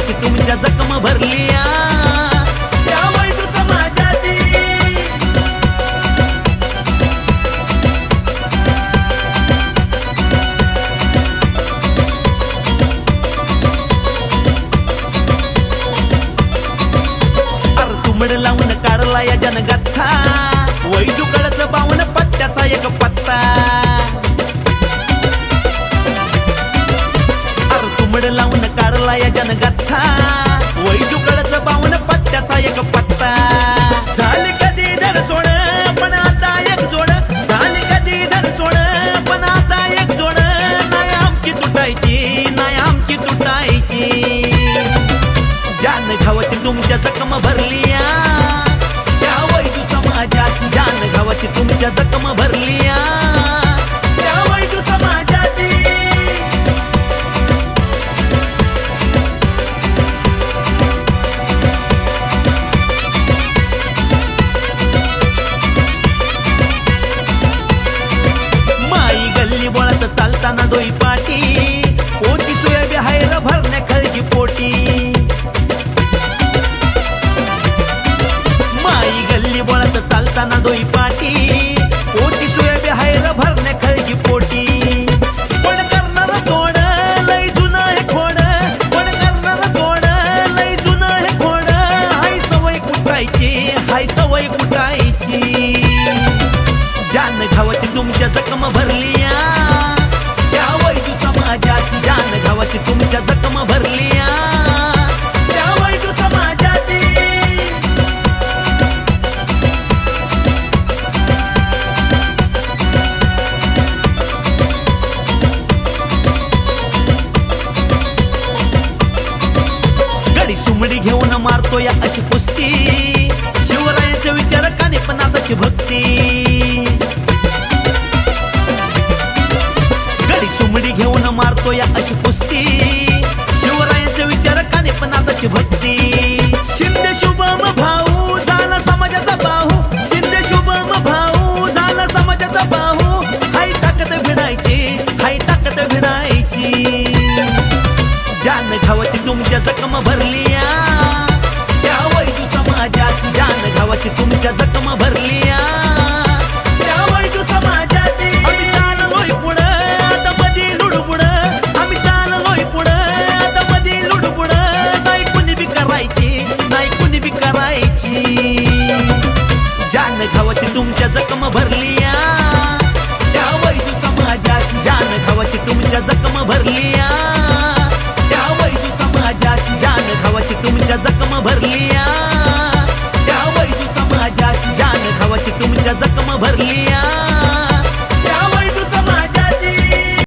घावाची तुमच्या जखम भरलिया त्या वैदू समाजाची तुमड लावून काढला या जनगत्था वैदूकडच बावून पत्त्याचा एक पत्ता तुमड लावून काढला या जनगत्था वैदूकडच बावून पत्त्याचा एक पत्ता झाली कधी धर सोड पण आता एक जोड झाली कधी धर सोड पण आता एक जोड नाही आमची तुटायची नाही आमची तुटायची जान घावाची तुमच्या जखम भरलिया त्या वैदू समाजाची जान घावाची तुमच्या जखम भरलिया त्या वैदू समाजाची माई गल्ली बोळात चालताना डोई पाटी ओची सोयाबी हायर भरण्या खळगी पोटी माई गल्ली बोळात चालताना डोई पाटी ओची सोयाबी हायर भरण्या खळगी पोटी पण करणार तोड लय जुनं हे खोड पण करणार तोड लय जुनं हे खोड हाय सवय कुटायची हाय सवय कुटायची जान घावाची तुमच्या जखम भरलिया त्या वैदू समाजाची जान घावाची तुमच्या जखम भरलिया त्या वैदू समाजाची गडी सुमडी घेऊन मारतो या अशी कुस्ती शिवरायांचे विचार काने पण आताची भक्ती गडी सुमडी घेऊन मारतो या अशी कुस्ती शिवरायांचे विचार काने पण आताची भक्ती शिंदे शुभम भाऊ झाला समाजाचा बाहू शिंदे शुभम भाऊ झाला समाजाचा बाहू हाय ताकद भिडायची हाय ताकद भिडायची जान घावाची तुमच्या जखम भरलिया त्या वैदू समाजाची जान घावाची तुमच्या जखम भरलिया त्या वैदू समाजाची आम्ही चाललोय पुढं आता मधी लुडबुडं आम्ही चाललोय पुढं आता मधी लुडबुडं नाही कुणी बी करायची नाही कुणी बी करायची जान घावाची तुमच्या जखम भरलिया त्या वैदू समाजाची जान घावाची तुमच्या जखम भरलिया